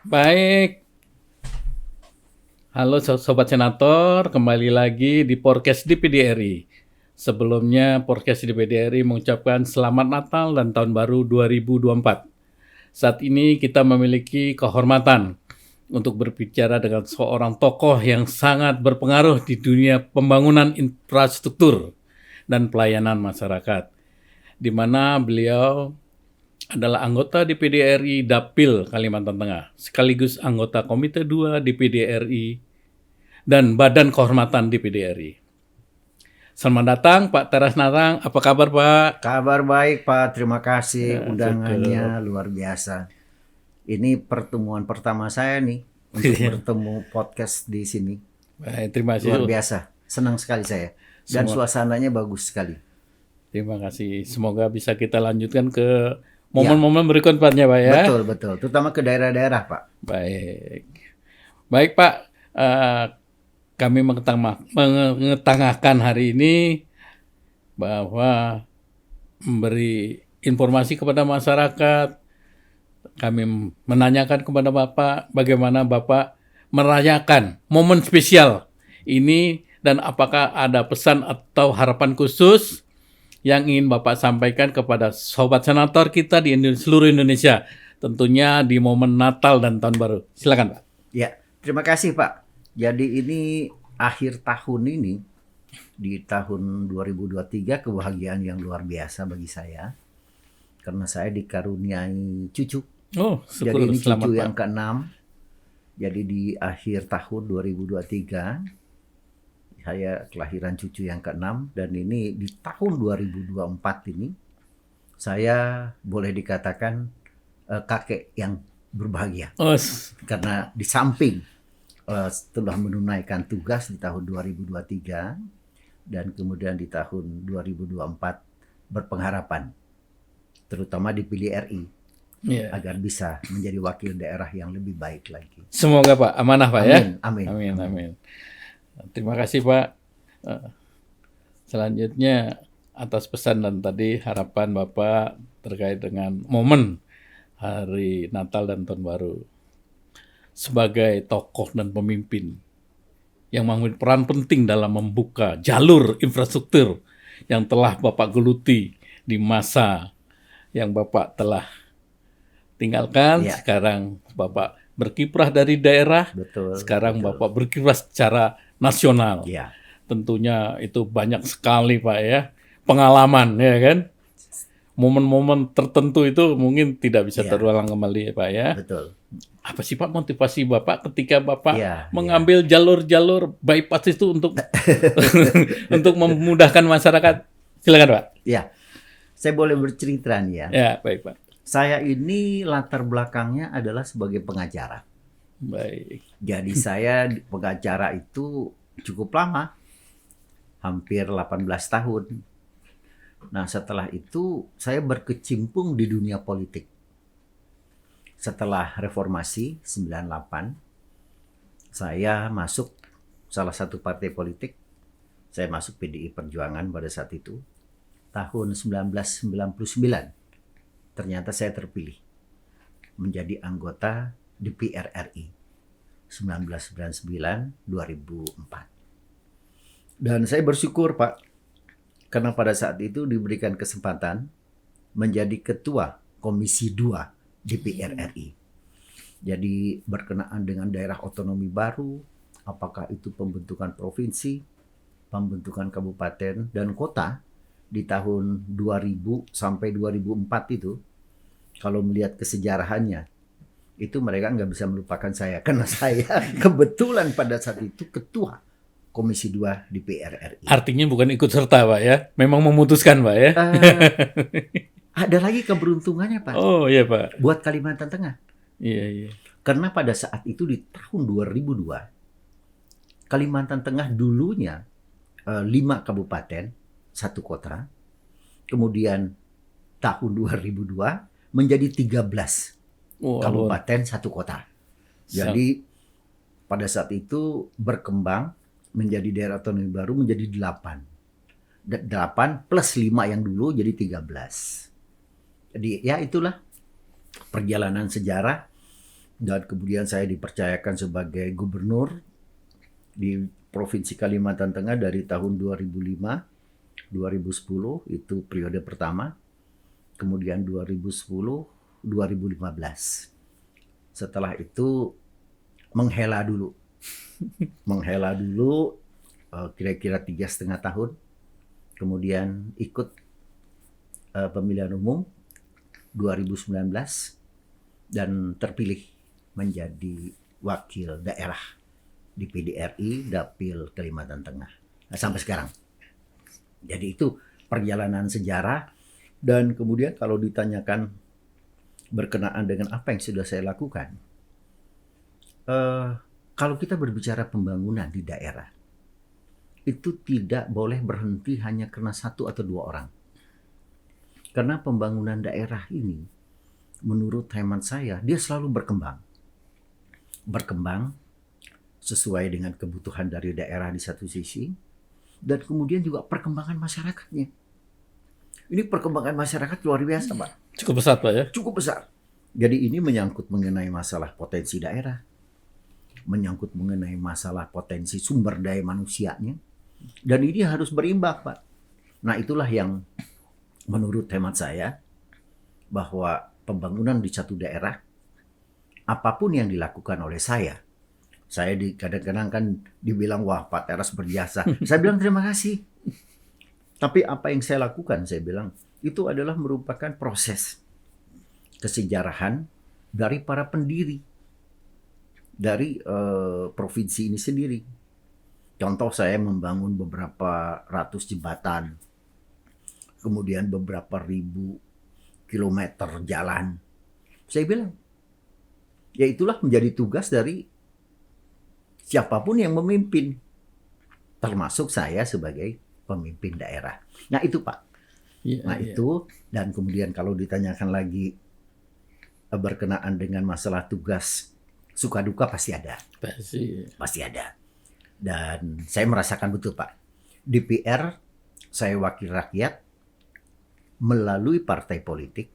Baik, halo Sobat Senator, kembali lagi di podcast DPD RI. Sebelumnya podcast DPD RI mengucapkan Selamat Natal dan Tahun Baru 2024. Saat ini kita memiliki kehormatan untuk berbicara dengan seorang tokoh yang sangat berpengaruh di dunia pembangunan infrastruktur dan pelayanan masyarakat, di mana beliau adalah anggota DPD RI Dapil Kalimantan Tengah, sekaligus anggota Komite 2 DPD RI dan Badan Kehormatan DPD RI. Selamat datang Pak Teras Narang, apa kabar Pak? Kabar baik Pak, terima kasih Ya, undangannya cukup. luar biasa. Ini pertemuan pertama saya nih untuk bertemu podcast di sini. Baik, terima Luar kasih. biasa, senang sekali saya. Dan Semua, suasananya bagus sekali. terima kasih. Semoga bisa kita lanjutkan ke Ya, momen-momen berikutnya Pak ya. betul betul. Terutama ke daerah-daerah Pak. Baik, baik Pak. Kami mengetengahkan hari ini bahwa memberi informasi kepada masyarakat. Kami menanyakan kepada Bapak bagaimana Bapak merayakan momen spesial ini dan apakah ada pesan atau harapan khusus yang ingin Bapak sampaikan kepada sobat senator kita di seluruh Indonesia, tentunya di momen Natal dan Tahun Baru. Silakan Pak. Ya, terima kasih Pak. Jadi ini akhir tahun ini, di tahun 2023 kebahagiaan yang luar biasa bagi saya. Karena saya dikaruniai cucu. Oh, Jadi syukur, ini selamat cucu Pak. yang ke-6. Jadi di akhir tahun 2023 saya kelahiran cucu yang ke-6 dan ini di tahun 2024 ini saya boleh dikatakan kakek yang berbahagia Oh, karena di samping setelah menunaikan tugas di tahun 2023 dan kemudian di tahun 2024 berpengharapan terutama dipilih RI ya. agar bisa menjadi wakil daerah yang lebih baik lagi. Semoga Pak amanah Pak ya. Amin, amin, Amin, amin. amin. Terima kasih Pak. Selanjutnya atas pesan dan tadi harapan Bapak terkait dengan momen hari Natal dan Tahun Baru. Sebagai tokoh dan pemimpin yang mengambil peran penting dalam membuka jalur infrastruktur yang telah Bapak geluti di masa yang Bapak telah tinggalkan. Ya, Sekarang Bapak berkiprah dari daerah, betul. sekarang betul. Bapak berkiprah secara nasional. Ya, Tentunya itu banyak sekali Pak ya, pengalaman ya kan. Momen-momen tertentu itu mungkin tidak bisa ya, terulang kembali ya Pak ya. betul. Apa sih Pak motivasi Bapak ketika Bapak Ya, mengambil jalur-jalur bypass itu untuk untuk memudahkan masyarakat? Silakan Pak. ya. Saya boleh bercerita nih ya. Ya, baik Pak. Saya ini latar belakangnya adalah sebagai pengacara. Baik. Jadi saya pengacara itu cukup lama, hampir 18 tahun. Nah setelah itu saya berkecimpung di dunia politik. Setelah reformasi 98, saya masuk salah satu partai politik. Saya masuk PDI Perjuangan pada saat itu. Tahun 1999, ternyata saya terpilih menjadi anggota DPR RI 1999-2004. Dan saya bersyukur Pak, karena pada saat itu diberikan kesempatan menjadi ketua Komisi 2 DPR RI. Jadi berkenaan dengan daerah otonomi baru, apakah itu pembentukan provinsi, pembentukan kabupaten dan kota di tahun 2000 sampai 2004 itu, kalau melihat kesejarahannya, itu mereka nggak bisa melupakan saya. Karena saya kebetulan pada saat itu ketua Komisi 2 DPR RI. Artinya bukan ikut serta Pak ya, memang memutuskan Pak ya. Ada lagi keberuntungannya Pak, Oh iya Pak. buat Kalimantan Tengah. Iya, iya. Karena pada saat itu di tahun 2002, Kalimantan Tengah dulunya 5 kabupaten, 1 kota. Kemudian tahun 2002 menjadi 13 Wah, kabupaten, 1 kota. Jadi pada saat itu berkembang menjadi daerah otonomi baru menjadi 8. 8 plus 5 yang dulu jadi 13. Jadi ya itulah perjalanan sejarah dan kemudian saya dipercayakan sebagai gubernur di Provinsi Kalimantan Tengah dari tahun 2005, 2010 itu periode pertama, kemudian 2010, 2015. Setelah itu menghela dulu kira-kira 3,5 tahun, kemudian ikut pemilihan umum 2019 dan terpilih menjadi wakil daerah di PDRI Dapil Kalimantan Tengah. Nah, sampai sekarang. Jadi itu perjalanan sejarah, dan kemudian kalau ditanyakan berkenaan dengan apa yang sudah saya lakukan, kalau kita berbicara pembangunan di daerah, itu tidak boleh berhenti hanya karena 1 atau 2 orang. Karena pembangunan daerah ini, menurut hemat saya, dia selalu berkembang. Berkembang sesuai dengan kebutuhan dari daerah di satu sisi, dan kemudian juga perkembangan masyarakatnya. Ini perkembangan masyarakat luar biasa, Pak. Cukup besar, Pak ya? Cukup besar. Jadi ini menyangkut mengenai masalah potensi daerah, menyangkut mengenai masalah potensi sumber daya manusianya, dan ini harus berimbang, Pak. Nah, itulah yang menurut hemat saya, bahwa pembangunan di satu daerah, apapun yang dilakukan oleh saya kadang-kadang kan dibilang, wah Pak Teras berjasa. Saya bilang terima kasih. Tapi apa yang saya lakukan, saya bilang, itu adalah merupakan proses kesejarahan dari para pendiri dari provinsi ini sendiri. Contoh, saya membangun beberapa ratus jembatan, kemudian beberapa ribu kilometer jalan. Saya bilang, ya itulah menjadi tugas dari siapapun yang memimpin, termasuk saya sebagai pemimpin daerah. Nah itu, Pak. Itu, dan kemudian kalau ditanyakan lagi berkenaan dengan masalah tugas, suka duka pasti ada. Pasti ada. Dan saya merasakan betul, Pak. DPR, saya wakil rakyat melalui partai politik.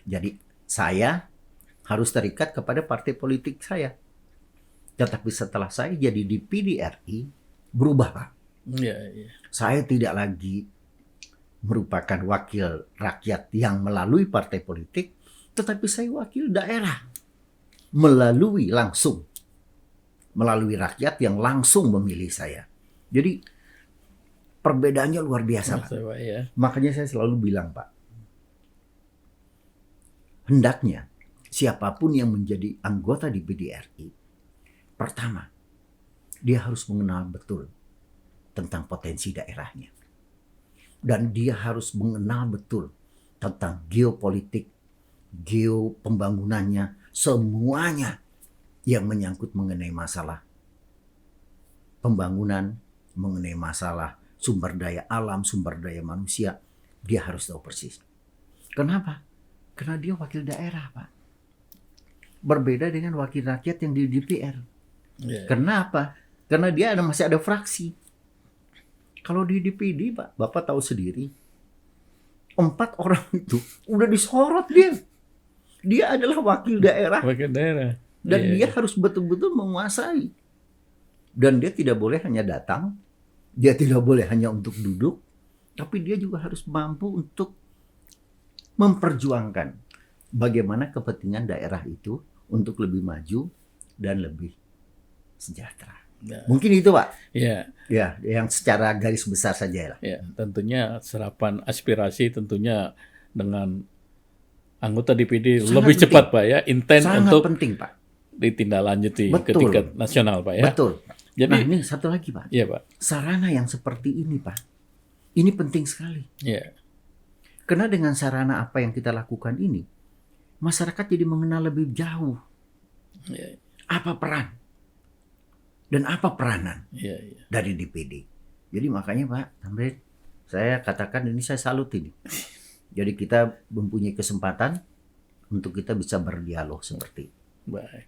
Jadi saya harus terikat kepada partai politik saya. Tetapi setelah saya jadi di PDRI, berubah, Pak. Saya tidak lagi merupakan wakil rakyat yang melalui partai politik, tetapi saya wakil daerah melalui rakyat yang langsung memilih saya. Jadi perbedaannya luar biasa, Pak. Makanya saya selalu bilang, Pak, hendaknya siapapun yang menjadi anggota di PDRI, pertama, dia harus mengenal betul tentang potensi daerahnya. Dan dia harus mengenal betul tentang geopolitik, geopembangunannya, semuanya yang menyangkut mengenai masalah pembangunan, mengenai masalah sumber daya alam, sumber daya manusia, dia harus tahu persis. Kenapa? Karena dia wakil daerah, Pak. Berbeda dengan wakil rakyat yang di DPR. Kenapa? Karena dia masih ada fraksi. Kalau di DPD, Pak, Bapak tahu sendiri, 4 orang itu udah disorot dia. Dia adalah wakil daerah. Dan dia harus betul-betul menguasai. Dan dia tidak boleh hanya datang, dia tidak boleh hanya untuk duduk, tapi dia juga harus mampu untuk memperjuangkan bagaimana kepentingan daerah itu untuk lebih maju dan lebih sejahtera. Mungkin itu, Pak. Ya, yang secara garis besar saja lah. Tentunya serapan aspirasi tentunya dengan anggota DPD sangat lebih penting. Cepat, Pak ya, intens untuk penting, Pak, ditindaklanjuti ke tingkat nasional, Pak ya. Betul. Jadi, nah, ini satu lagi, Pak. Iya, Pak. Sarana yang seperti ini, Pak, ini penting sekali. Karena dengan sarana apa yang kita lakukan ini, masyarakat jadi mengenal lebih jauh apa peran dan apa peranan dari DPD. Jadi makanya, Pak Tamrin, saya katakan ini, saya salut ini. Jadi kita mempunyai kesempatan untuk kita bisa berdialog seperti itu. Baik.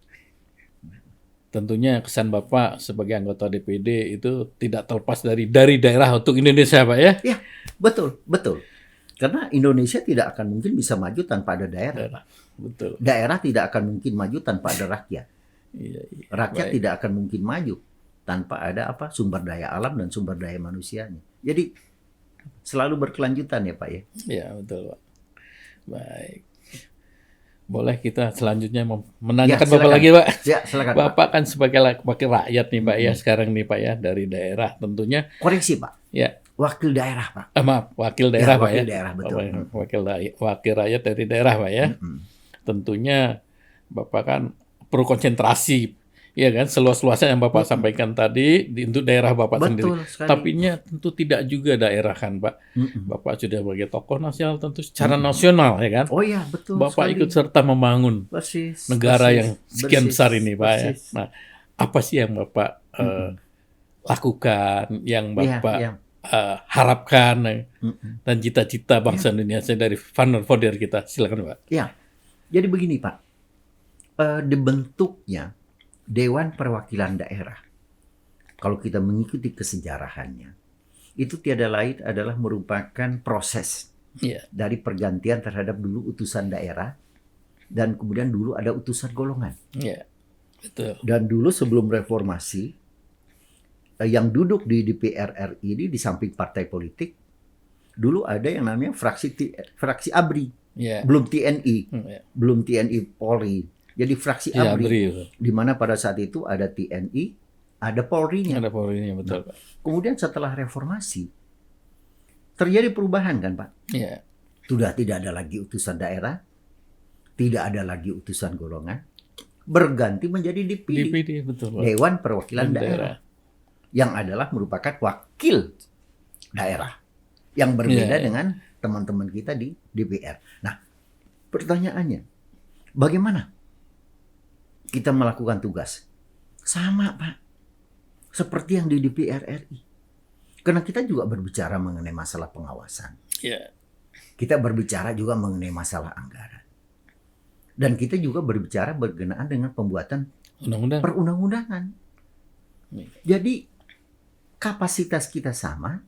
Tentunya kesan Bapak sebagai anggota DPD itu tidak terlepas dari daerah untuk Indonesia, Pak ya? Ya, betul. Karena Indonesia tidak akan mungkin bisa maju tanpa ada daerah. Daerah. Betul. Daerah tidak akan mungkin maju tanpa ada rakyat. Iya, iya. Rakyat Baik. tidak akan mungkin maju tanpa ada sumber daya alam dan sumber daya manusianya. Jadi selalu berkelanjutan ya Pak ya. Ya, betul, Pak. Baik. Boleh kita selanjutnya menanyakan Ya, Bapak silakan. lagi, Pak. Ya silakan Pak. Bapak kan sebagai wakil rakyat nih, Pak ya, sekarang nih, Pak ya, dari daerah tentunya. Koreksi Pak. Ya, Wakil daerah Pak. maaf, wakil daerah, Pak wakil ya. daerah betul. Wakil rakyat dari daerah, Pak ya. Mm-mm. Tentunya Bapak kan perlu konsentrasi, ya kan, seluas-luasnya yang Bapak sampaikan tadi untuk daerah Bapak sendiri. Betul sekali. Tapinya tentu tidak juga daerah kan, Pak. Mm-mm. Bapak sudah sebagai tokoh nasional tentu secara nasional, ya kan. Oh ya betul Bapak sekali. ikut serta membangun Persis, negara persis, yang sekian persis, besar ini, Pak ya. persis. Nah, apa sih yang Bapak lakukan, yang Iya, Bapak iya. harapkan, Mm-mm. dan cita-cita bangsa Indonesia dari founder kita? Silakan, Pak. Ya, jadi begini Pak, dibentuknya Dewan Perwakilan Daerah, kalau kita mengikuti kesejarahannya, itu tiada lain adalah merupakan proses Iya, dari pergantian terhadap dulu utusan daerah, dan kemudian dulu ada utusan golongan. iya, betul. Dan dulu sebelum reformasi, yang duduk di DPR RI ini di samping partai politik, dulu ada yang namanya fraksi ABRI, Iya, belum TNI, iya. belum TNI Polri. Jadi fraksi Iya, ABRI, beri, betul. di mana pada saat itu ada TNI, ada Polri-nya. Ada Polri-nya, betul, Pak. Kemudian setelah reformasi, terjadi perubahan kan Pak? Iya, Sudah tidak ada lagi utusan daerah, tidak ada lagi utusan golongan, berganti menjadi DPD, DPD, betul, Pak. Dewan Perwakilan Dan Daerah, yang adalah merupakan wakil daerah, yang berbeda Iya, iya. dengan teman-teman kita di DPR. Nah, pertanyaannya, bagaimana kita melakukan tugas? Sama Pak, seperti yang di DPR RI. Karena kita juga berbicara mengenai masalah pengawasan. Iya, Kita berbicara juga mengenai masalah anggaran. Dan kita juga berbicara berkenaan dengan pembuatan undang-undang. perundang-undangan. Jadi kapasitas kita sama,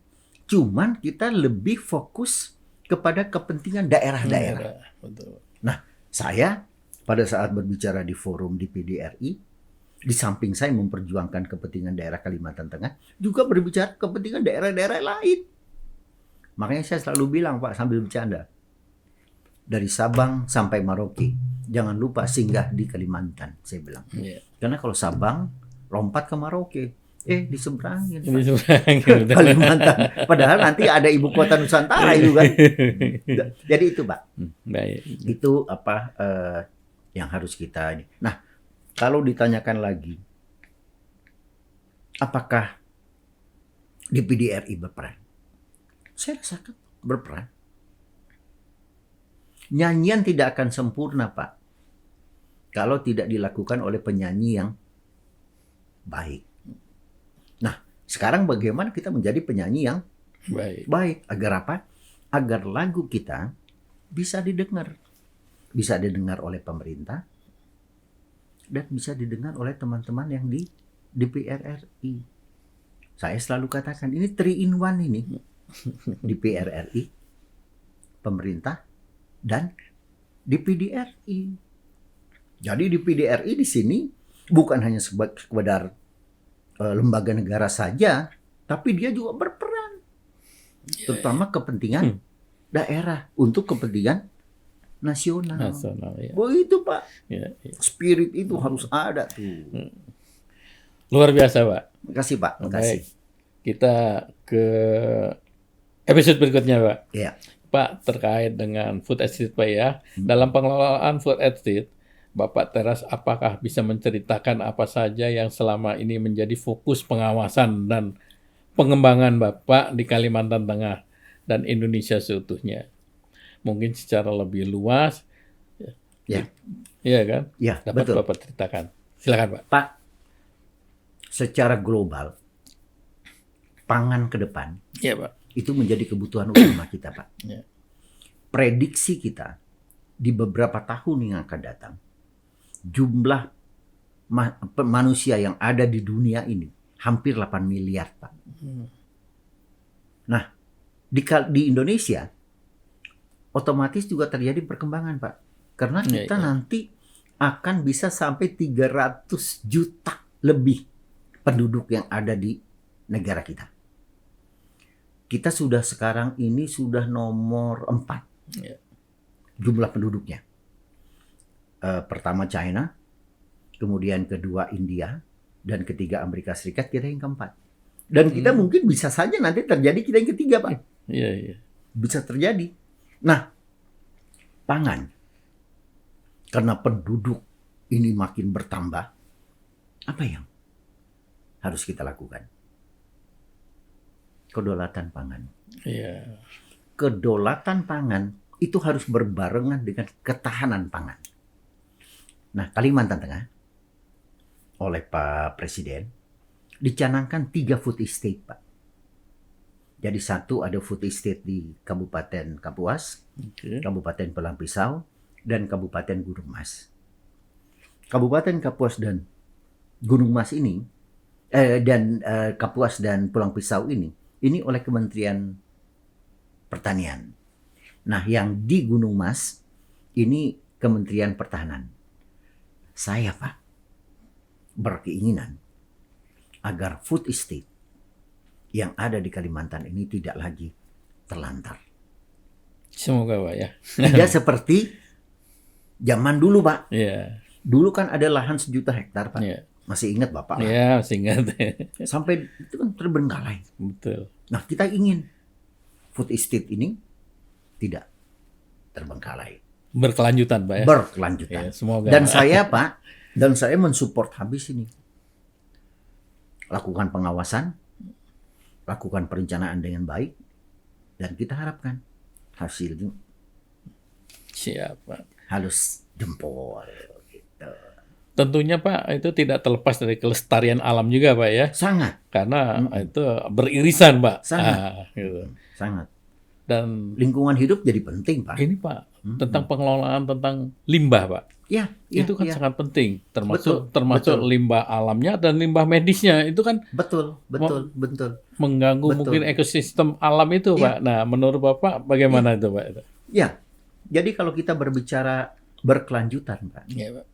cuman kita lebih fokus kepada kepentingan daerah-daerah. Daerah, betul. Nah, saya pada saat berbicara di forum DPD RI, di samping saya memperjuangkan kepentingan daerah Kalimantan Tengah, juga berbicara kepentingan daerah-daerah lain. Makanya saya selalu bilang Pak sambil bercanda, dari Sabang sampai Merauke, jangan lupa singgah di Kalimantan, saya bilang. Iya. Karena kalau Sabang lompat ke Merauke, diseberangin Ini Pak, sebenarnya ke Kalimantan. Padahal nanti ada ibu kota Nusantara itu kan. Jadi itu Pak, Baik. itu yang harus kita ini. Nah, kalau ditanyakan lagi, apakah DPD RI berperan? Saya rasakan berperan. Nyanyian tidak akan sempurna, Pak, kalau tidak dilakukan oleh penyanyi yang baik. Nah, sekarang bagaimana kita menjadi penyanyi yang Baik. baik? Agar apa? Agar lagu kita bisa didengar. Bisa didengar oleh pemerintah, dan bisa didengar oleh teman-teman yang di DPR RI. Saya selalu katakan, ini 3 in 1 ini. DPR RI, pemerintah, dan DPD RI. Jadi DPD RI di sini bukan hanya sekedar lembaga negara saja, tapi dia juga berperan. Terutama kepentingan daerah untuk kepentingan nasional. Nasional, ya. Begitu Pak. Ya, ya. Spirit itu harus ada tuh. Luar biasa, Pak. Terima kasih Pak. Terima kasih. Baik. Kita ke episode berikutnya, Pak. Ya. Pak, terkait dengan food estate, Pak ya. Dalam pengelolaan food estate, Bapak Teras apakah bisa menceritakan apa saja yang selama ini menjadi fokus pengawasan dan pengembangan Bapak di Kalimantan Tengah dan Indonesia seutuhnya? Mungkin secara lebih luas. Ya. Iya kan? Ya, Dapat betul. Bapak ceritakan. Silakan, Pak. Pak, secara global, pangan ke depan, Iya, Pak. itu menjadi kebutuhan utama kita, Pak. Ya. Prediksi kita di beberapa tahun yang akan datang, jumlah manusia yang ada di dunia ini hampir 8 miliar, Pak. Nah, di Indonesia, otomatis juga terjadi perkembangan, Pak. Karena kita nanti akan bisa sampai 300 juta lebih penduduk yang ada di negara kita. Kita sudah sekarang ini sudah nomor 4 jumlah penduduknya. Pertama China, kemudian kedua India, dan ketiga Amerika Serikat, kita yang keempat. Dan kita mungkin bisa saja nanti terjadi kita yang ketiga, Pak. Iya. Bisa terjadi. Nah, pangan. Karena penduduk ini makin bertambah, apa yang harus kita lakukan? Kedaulatan pangan. Iya. Kedaulatan pangan itu harus berbarengan dengan ketahanan pangan. Nah, Kalimantan Tengah oleh Pak Presiden dicanangkan 3 food estate, Pak. Jadi satu ada food estate di Kabupaten Kapuas, Kabupaten Pulang Pisau, dan Kabupaten Gunung Mas. Kabupaten Kapuas dan Gunung Mas ini, Kapuas dan Pulang Pisau ini oleh Kementerian Pertanian. Nah, yang di Gunung Mas ini Kementerian Pertahanan. Saya, Pak, berkeinginan agar food estate yang ada di Kalimantan ini tidak lagi terlantar. Semoga, Pak, ya. Tidak seperti zaman dulu, Pak. Iya. Dulu kan ada lahan 1 juta hektar, Pak. Iya. Masih ingat Bapak? Iya, masih ingat. Sampai itu kan terbengkalai. Betul. Nah, kita ingin food estate ini tidak terbengkalai. Berkelanjutan, Pak, ya. Berkelanjutan. Ya, semoga. Dan saya, Pak, mensupport habis ini. Lakukan pengawasan, lakukan perencanaan dengan baik, dan kita harapkan hasilnya Siapa? halus jempol. Gitu. Tentunya, Pak, itu tidak terlepas dari kelestarian alam juga, Pak, ya. Sangat. Karena itu beririsan, Pak. Sangat. Gitu. Sangat. Dan lingkungan hidup jadi penting, Pak. ini, Pak, tentang pengelolaan tentang limbah, Pak. Ya, itu kan sangat penting, termasuk betul. limbah alamnya dan limbah medisnya. Itu kan betul. mengganggu mungkin ekosistem alam itu, Pak. Nah, menurut Bapak bagaimana itu, Pak? Ya, jadi kalau kita berbicara berkelanjutan, Pak, Ya, Pak.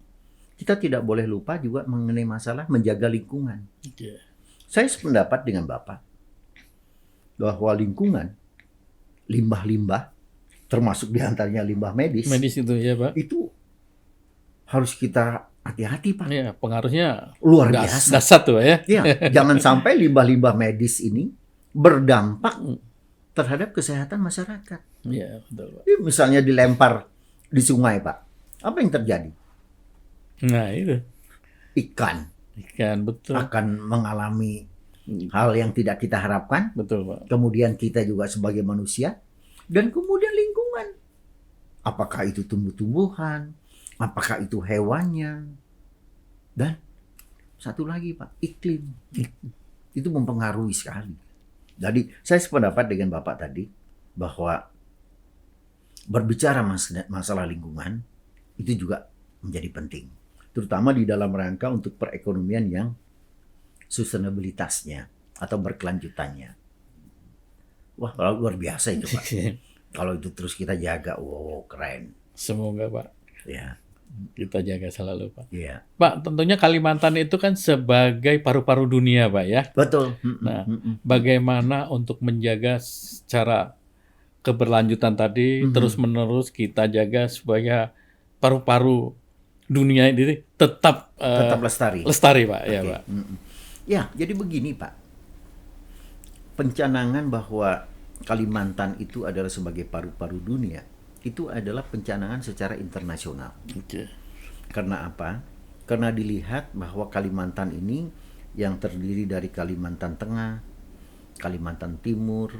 kita tidak boleh lupa juga mengenai masalah menjaga lingkungan. Okay. Saya sependapat dengan Bapak bahwa lingkungan, limbah-limbah, termasuk diantaranya limbah medis itu, ya, Pak. Itu harus kita hati-hati, Pak. Ya, pengaruhnya luar biasa. Dasar tuh, ya. Ya, jangan sampai limbah-limbah medis ini berdampak terhadap kesehatan masyarakat. Iya, betul, Pak. Misalnya dilempar di sungai, Pak. Apa yang terjadi? Nah, itu. Ikan, betul. akan mengalami hal yang tidak kita harapkan. Betul, Pak. Kemudian kita juga sebagai manusia. Dan kemudian lingkungan. Apakah itu tumbuh-tumbuhan? Apakah itu hewannya? Dan satu lagi, Pak, iklim. Itu mempengaruhi sekali. Jadi saya sependapat dengan Bapak tadi bahwa berbicara masalah lingkungan itu juga menjadi penting. Terutama di dalam rangka untuk perekonomian yang sustainabilitasnya atau berkelanjutannya. Wah, luar biasa itu, Pak. Kalau itu terus kita jaga, wow, keren. Semoga, Pak. Ya. Kita jaga selalu, Pak. Iya. Pak, tentunya Kalimantan itu kan sebagai paru-paru dunia, Pak, ya. Betul. Nah, bagaimana untuk menjaga secara keberlanjutan tadi terus-menerus kita jaga supaya paru-paru dunia ini tetap lestari. Lestari, Pak. Ya, Pak. Ya, jadi begini, Pak. Pencanangan bahwa Kalimantan itu adalah sebagai paru-paru dunia itu adalah pencanangan secara internasional. Okay. Karena apa? Karena dilihat bahwa Kalimantan ini yang terdiri dari Kalimantan Tengah, Kalimantan Timur,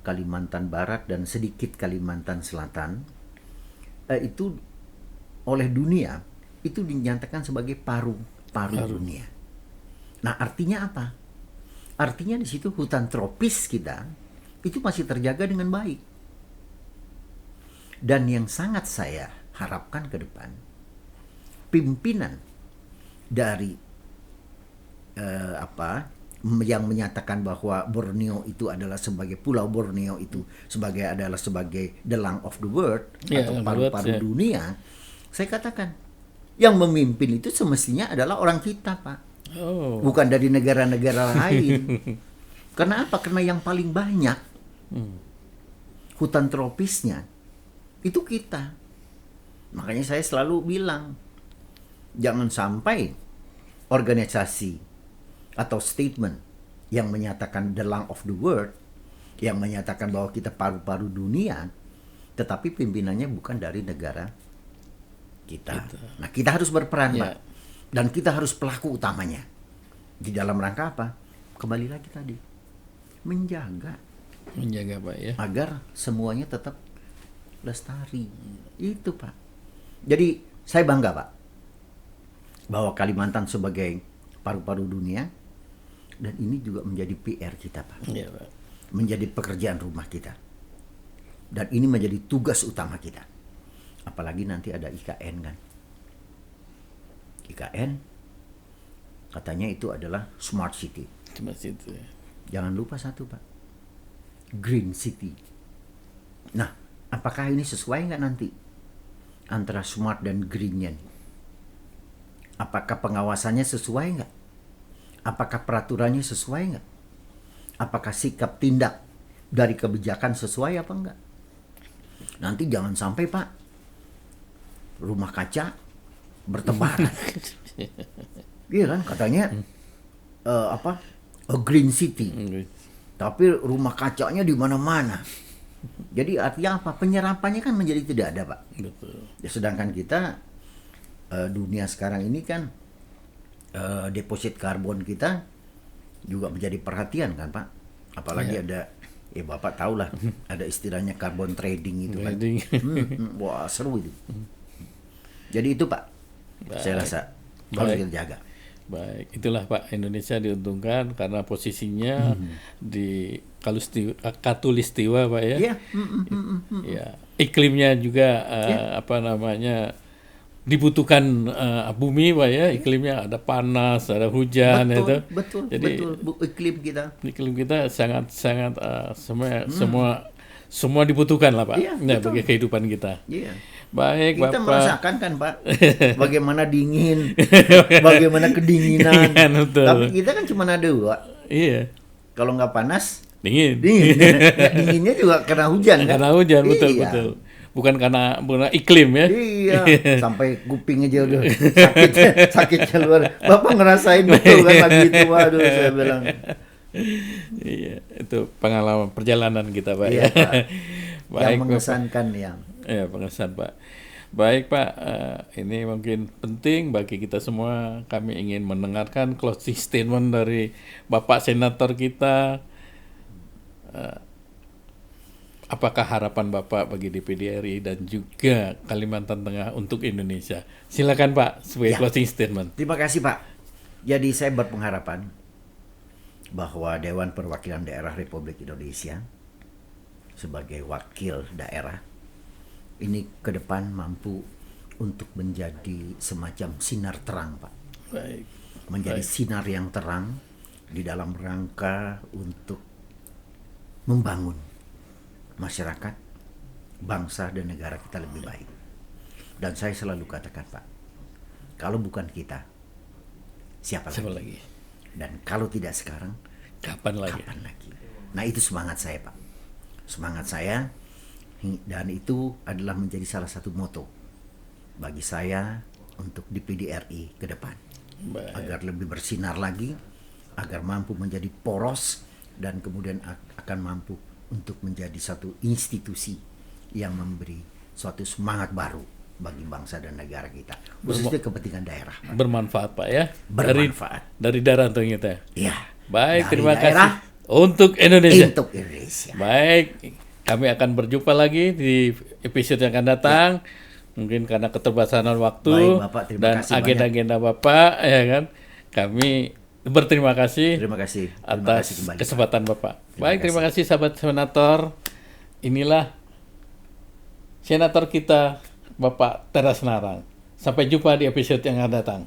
Kalimantan Barat, dan sedikit Kalimantan Selatan, itu oleh dunia itu dinyatakan sebagai paru-paru dunia. Nah, artinya apa? Artinya di situ hutan tropis kita itu masih terjaga dengan baik. Dan yang sangat saya harapkan ke depan, pimpinan dari yang menyatakan bahwa Borneo itu adalah sebagai pulau Borneo itu sebagai the lung of the world atau paru-paru dunia, saya katakan yang memimpin itu semestinya adalah orang kita, Pak. Bukan dari negara-negara lain. Karena apa? Karena yang paling banyak hutan tropisnya itu kita. Makanya saya selalu bilang, jangan sampai organisasi atau statement yang menyatakan the lung of the world, yang menyatakan bahwa kita paru-paru dunia, tetapi pimpinannya bukan dari negara kita. Nah, kita harus berperan, Pak. Dan kita harus pelaku utamanya. Di dalam rangka apa? Kembali lagi tadi, menjaga Pak ya, agar semuanya tetap lestari. Itu, Pak. Jadi saya bangga, Pak, bahwa Kalimantan sebagai paru-paru dunia, dan ini juga menjadi PR kita, Pak. Iya, Pak. Menjadi pekerjaan rumah kita. Dan ini menjadi tugas utama kita. Apalagi nanti ada IKN kan. IKN katanya itu adalah smart city. Smart city. Jangan lupa satu, Pak. Green city. Nah, apakah ini sesuai nggak nanti antara smart dan green-nya? Apakah pengawasannya sesuai nggak? Apakah peraturannya sesuai nggak? Apakah sikap tindak dari kebijakan sesuai apa enggak? Nanti jangan sampai, Pak, rumah kaca bertebaran. Iya kan, katanya a green city. Tapi rumah kacanya di mana-mana. Jadi artinya apa? Penyerapannya kan menjadi tidak ada, Pak. Betul. Ya, sedangkan kita dunia sekarang ini kan deposit karbon kita juga menjadi perhatian kan, Pak. Apalagi ada, ya Bapak tahulah, ada istilahnya carbon trading itu kan. Wah, seru itu. Jadi itu, Pak. Baik. Saya rasa harus kita jaga. Baik, itulah Pak, Indonesia diuntungkan karena posisinya di Katulistiwa, Pak ya. Iya. Ya, iklimnya juga dibutuhkan bumi, Pak ya. Iklimnya ada panas, ada hujan, Betul. Iklim kita sangat semua dibutuhkan lah, Pak. Iya, bagi kehidupan kita. Iya. Baik, Kita Bapak. merasakan kan, Pak, bagaimana dingin, bagaimana kedinginan. Betul. Tapi kita kan cuma ada dua. Iya. Kalau nggak panas, Dingin. Ya, dinginnya juga karena hujan kan? Karena hujan, betul. Bukan karena iklim ya. Iya, sampai kuping aja udah sakitnya luar. Bapak ngerasain betul kan lagi itu, waduh, saya bilang. Iya, itu pengalaman perjalanan kita, Pak. Iya, Pak. Baik, yang mengesankan yang. Ya, pengesan, Pak. Baik, Pak. Ini mungkin penting bagi kita semua. Kami ingin mendengarkan closing statement dari Bapak Senator kita. Apakah harapan Bapak bagi DPD RI dan juga Kalimantan Tengah untuk Indonesia? Silakan, Pak, sebagai closing statement. Terima kasih, Pak. Jadi saya berpengharapan bahwa Dewan Perwakilan Daerah Republik Indonesia sebagai wakil daerah ini ke depan mampu untuk menjadi semacam sinar terang, Pak. Baik. Menjadi sinar yang terang di dalam rangka untuk membangun masyarakat, bangsa dan negara kita lebih baik. Dan saya selalu katakan, Pak, kalau bukan kita, siapa lagi? Dan kalau tidak sekarang, Kapan lagi? Nah, itu semangat saya, Pak. Semangat saya, dan itu adalah menjadi salah satu moto bagi saya untuk DPD RI ke depan. Baik. Agar lebih bersinar lagi, agar mampu menjadi poros, dan kemudian akan mampu untuk menjadi satu institusi yang memberi suatu semangat baru bagi bangsa dan negara kita, khususnya kepentingan daerah, Pak. Bermanfaat, Pak ya. Bermanfaat. Dari daerah untuk kita. Iya. Baik, Dari terima daerah kasih untuk Indonesia. Untuk Indonesia. Baik, kami akan berjumpa lagi di episode yang akan datang. Mungkin karena keterbatasan waktu. Baik, Bapak, terima dan kasih agenda-agenda Bapak, ya kan. Kami berterima kasih. Terima kasih. Atas kembali, kesempatan Bapak. Terima Terima kasih sahabat senator. Inilah senator kita, Bapak Teras Narang. Sampai jumpa di episode yang akan datang.